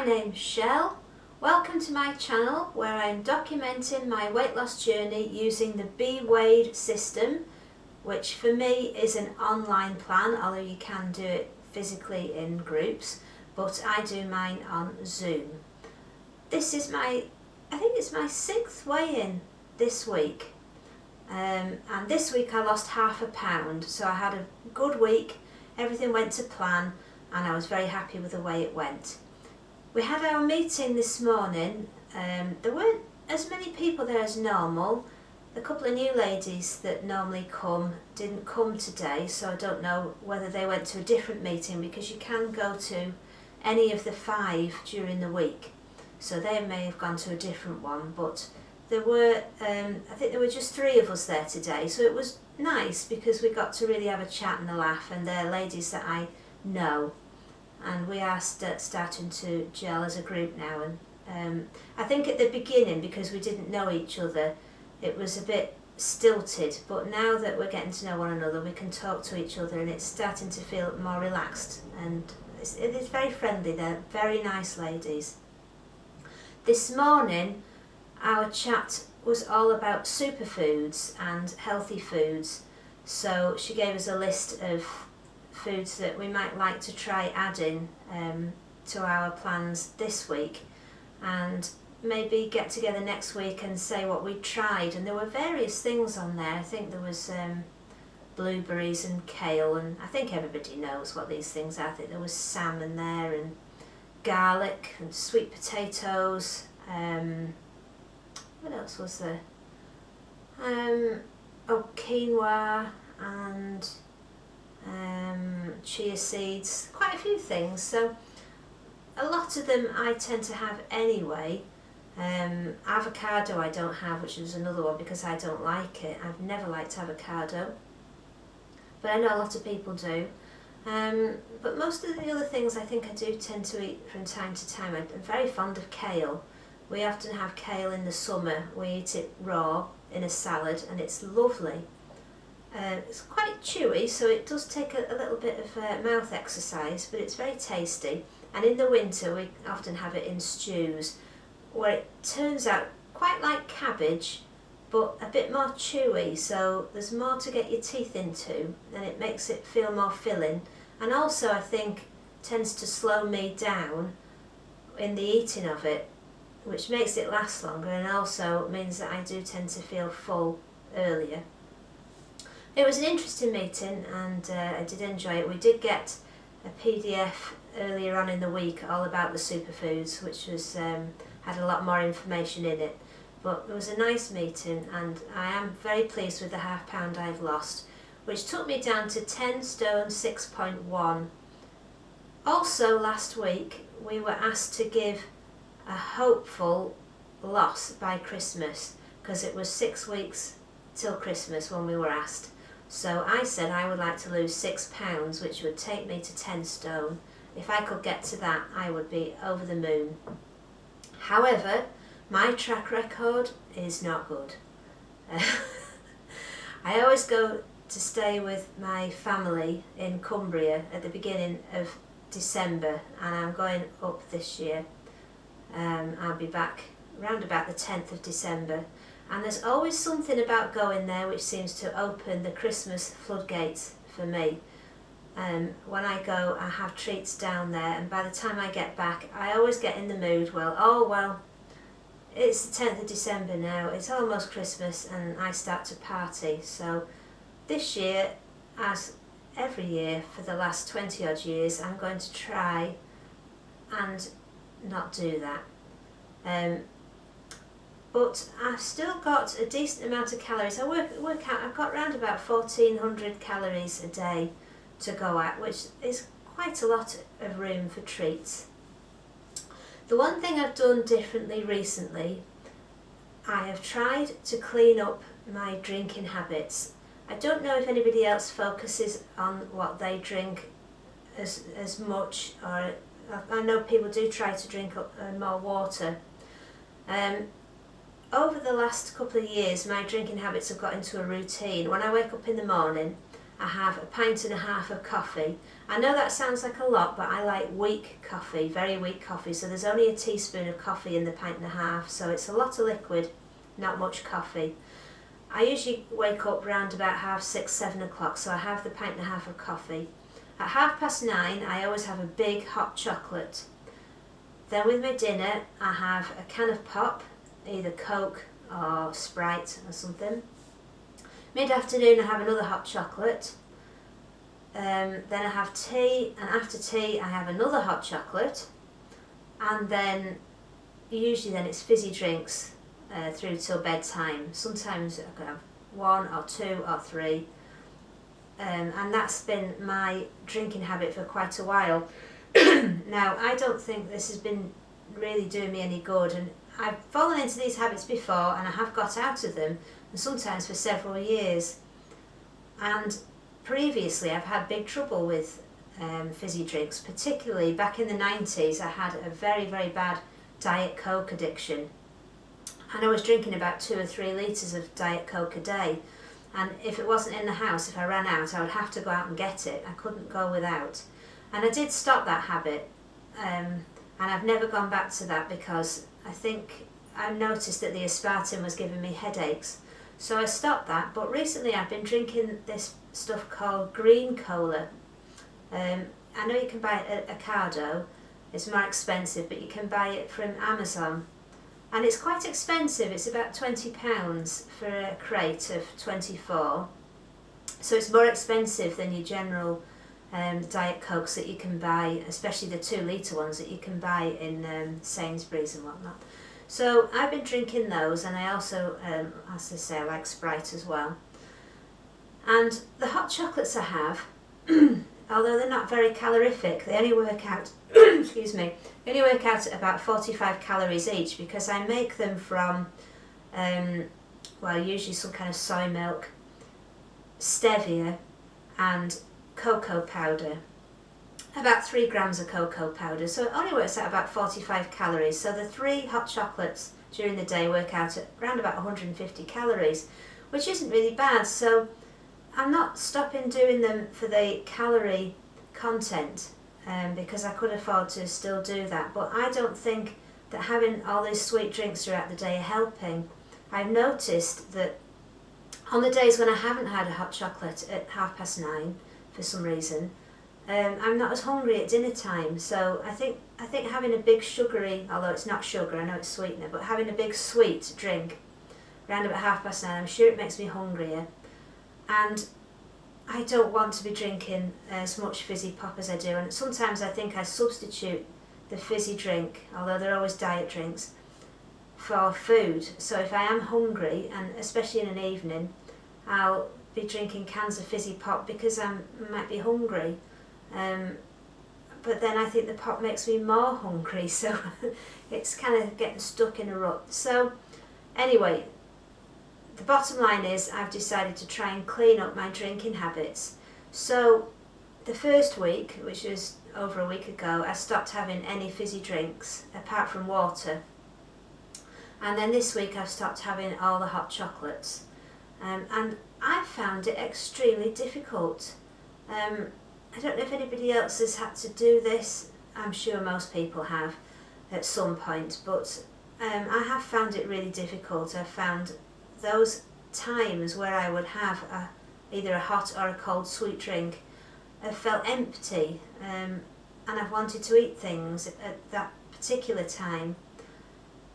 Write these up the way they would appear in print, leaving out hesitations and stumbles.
name's Shell. Welcome to my channel where I'm documenting my weight loss journey using the BeeWeighed system, which for me is an online plan, although you can do it physically in groups, but I do mine on Zoom. This is I think it's my 6th weigh-in this week. And this week I lost ½ pound, so I had a good week, everything went to plan and I was very happy with the way it went. We had our meeting this morning. There weren't as many people there as normal. A couple of new ladies that normally come didn't come today, so I don't know whether they went to a different meeting, because you can go to any of the 5 during the week, so they may have gone to a different one, but there were, I think there were just 3 of us there today, so it was nice because we got to really have a chat and a laugh, and they're ladies that I know, and we are starting to gel as a group now. And I think at the beginning, because we didn't know each other, it was a bit stilted, but now that we're getting to know one another, we can talk to each other and it's starting to feel more relaxed, and it is very friendly. They're very nice ladies. This morning our chat was all about superfoods and healthy foods, so she gave us a list of foods that we might like to try adding to our plans this week, and maybe get together next week and say what we tried. And there were various things on there. I think there was blueberries and kale, and I think everybody knows what these things are. I think there was salmon there, and garlic and sweet potatoes. What else was there? Quinoa and chia seeds, quite a few things. So a lot of them I tend to have anyway. Avocado I don't have, which is another one because I don't like it. I've never liked avocado, but I know a lot of people do. But most of the other things I think I do tend to eat from time to time. I'm very fond of kale. We often have kale in the summer. We eat it raw in a salad and it's lovely. It's quite chewy, so it does take a little bit of mouth exercise, but it's very tasty. And in the winter we often have it in stews, where it turns out quite like cabbage, but a bit more chewy, so there's more to get your teeth into and it makes it feel more filling, and also I think tends to slow me down in the eating of it, which makes it last longer, and also means that I do tend to feel full earlier. It was an interesting meeting and I did enjoy it. We did get a PDF earlier on in the week all about the superfoods, which was had a lot more information in it. But it was a nice meeting and I am very pleased with the ½ pound I've lost, which took me down to 10 stone 6.1. Also last week we were asked to give a hopeful loss by Christmas, because it was 6 weeks till Christmas when we were asked. So I said I would like to lose 6 pounds, which would take me to 10 stone. If I could get to that, I would be over the moon. However, my track record is not good. I always go to stay with my family in Cumbria at the beginning of December, and I'm going up this year. I'll be back round about the 10th of December. And there's always something about going there which seems to open the Christmas floodgates for me. When I go, I have treats down there, and by the time I get back, I always get in the mood, well, it's the 10th of December now, it's almost Christmas, and I start to party. So this year, as every year for the last 20 odd years, I'm going to try and not do that. But I've still got a decent amount of calories. I work out, I've got around about 1400 calories a day to go at, which is quite a lot of room for treats. The one thing I've done differently recently, I have tried to clean up my drinking habits. I don't know if anybody else focuses on what they drink as much, or I know people do try to drink more water. Over the last couple of years, my drinking habits have got into a routine. When I wake up in the morning, I have a pint and a half of coffee. I know that sounds like a lot, but I like weak coffee, very weak coffee, so there's only a teaspoon of coffee in the pint and a half, so it's a lot of liquid, not much coffee. I usually wake up around about 6:30, 7 o'clock, so I have the pint and a half of coffee. At 9:30 I always have a big hot chocolate. Then with my dinner I have a can of pop, either Coke or Sprite or something. Mid-afternoon I have another hot chocolate. Then I have tea, and after tea I have another hot chocolate, and then usually then it's fizzy drinks through till bedtime. Sometimes I could have 1 or 2 or 3, and that's been my drinking habit for quite a while. Now I don't think this has been really doing me any good, and I've fallen into these habits before and I have got out of them, and sometimes for several years. And previously I've had big trouble with fizzy drinks, particularly back in the 90s. I had a very, very bad Diet Coke addiction, and I was drinking about 2 or 3 litres of Diet Coke a day, and if it wasn't in the house, if I ran out, I would have to go out and get it. I couldn't go without, and I did stop that habit, and I've never gone back to that because I think I noticed that the aspartame was giving me headaches, so I stopped that. But recently I've been drinking this stuff called green cola. I know you can buy it at Ocado, it's more expensive, but you can buy it from Amazon, and it's quite expensive. It's about £20 for a crate of 24, so it's more expensive than your general Diet Cokes that you can buy, especially the 2 litre ones that you can buy in Sainsbury's and whatnot. So I've been drinking those, and I also, as I say, I like Sprite as well. And the hot chocolates I have, although they're not very calorific, they only work out excuse me, they only work out at about 45 calories each, because I make them from usually some kind of soy milk, stevia and cocoa powder, about 3 grams of cocoa powder, so it only works out about 45 calories. So the 3 hot chocolates during the day work out at around about 150 calories, which isn't really bad. So I'm not stopping doing them for the calorie content, because I could afford to still do that, but I don't think that having all these sweet drinks throughout the day are helping. I've noticed that on the days when I haven't had a hot chocolate at 9:30 for some reason, I'm not as hungry at dinner time. So I think having a big sugary, although it's not sugar, I know it's sweetener, but having a big sweet drink around about 9:30, I'm sure it makes me hungrier, and I don't want to be drinking as much fizzy pop as I do. And sometimes I think I substitute the fizzy drink, although they're always diet drinks, for food. So if I am hungry, and especially in an evening, I'll be drinking cans of fizzy pop because I might be hungry. But then I think the pop makes me more hungry, so it's kind of getting stuck in a rut. So anyway, the bottom line is I've decided to try and clean up my drinking habits. So the first week, which was over a week ago, I stopped having any fizzy drinks apart from water. And then this week I've stopped having all the hot chocolates. And I found it extremely difficult. I don't know if anybody else has had to do this. I'm sure most people have at some point, but I have found it really difficult. I've found those times where I would have either a hot or a cold sweet drink, I felt empty, and I've wanted to eat things at that particular time,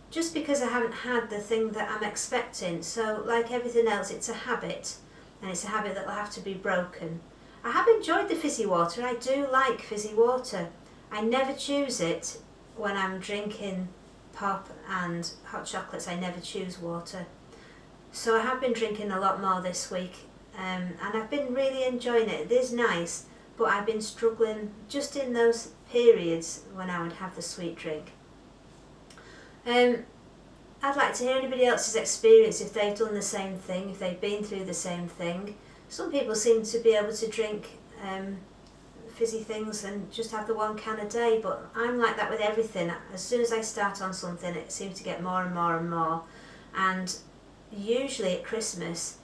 just because I haven't had the thing that I'm expecting. So like everything else, it's a habit, and it's a habit that will have to be broken. I have enjoyed the fizzy water. I do like fizzy water. I never choose it when I'm drinking pop and hot chocolates. I never choose water. So I have been drinking a lot more this week, and I've been really enjoying it. It is nice, but I've been struggling just in those periods when I would have the sweet drink. I'd like to hear anybody else's experience, if they've done the same thing, if they've been through the same thing. Some people seem to be able to drink fizzy things and just have the 1 can a day, but I'm like that with everything. As soon as I start on something, it seems to get more and more and more. And usually at Christmas,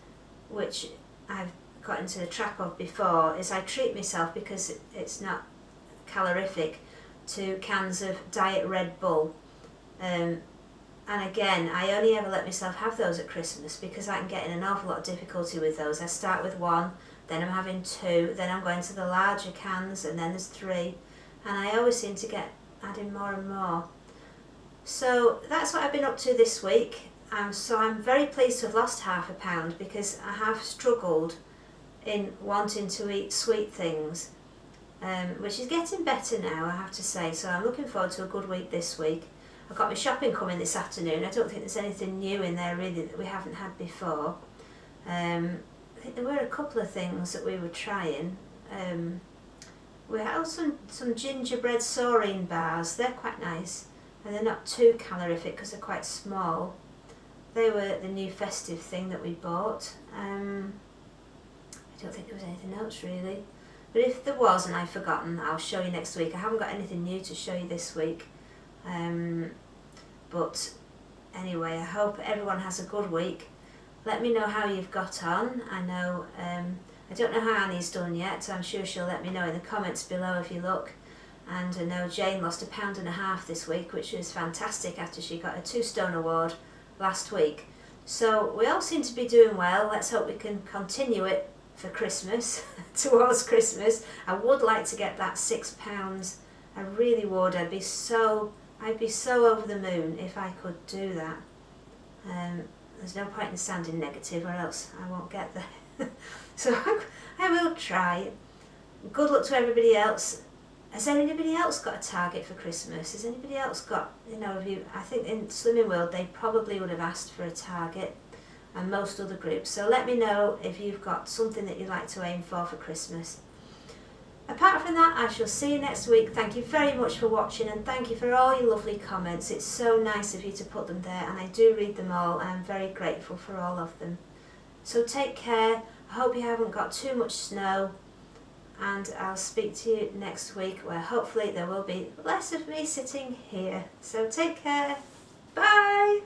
which I've got into the trap of before is I treat myself, because it's not calorific, to cans of Diet Red Bull. And again, I only ever let myself have those at Christmas because I can get in an awful lot of difficulty with those. I start with one, then I'm having two, then I'm going to the larger cans, and then there's three, and I always seem to get adding more and more. So that's what I've been up to this week. So I'm very pleased to have lost half a pound, because I have struggled in wanting to eat sweet things, which is getting better now, I have to say. So I'm looking forward to a good week this week. I've got my shopping coming this afternoon. I don't think there's anything new in there really that we haven't had before. I think there were a couple of things that we were trying. We had some gingerbread saurine bars. They're quite nice, and they're not too calorific because they're quite small. They were the new festive thing that we bought. I don't think there was anything else really. But if there was and I've forgotten, I'll show you next week. I haven't got anything new to show you this week. But anyway, I hope everyone has a good week. Let me know how you've got on. I know, I don't know how Annie's done yet, so I'm sure she'll let me know in the comments below if you look. And I know Jane lost 1.5 pounds this week, which is fantastic after she got a 2 stone award last week. So we all seem to be doing well. Let's hope we can continue it for Christmas, towards Christmas. I would like to get that £6. I really would. I'd be so over the moon if I could do that. There's no point in sounding negative, or else I won't get there. So I will try. Good luck to everybody else. Has anybody else got a target for Christmas? Has anybody else got, I think in Slimming World they probably would have asked for a target, and most other groups. So let me know if you've got something that you'd like to aim for Christmas. Apart from that, I shall see you next week. Thank you very much for watching, and thank you for all your lovely comments. It's so nice of you to put them there, and I do read them all, and I'm very grateful for all of them. So take care. I hope you haven't got too much snow, and I'll speak to you next week, where hopefully there will be less of me sitting here. So take care. Bye.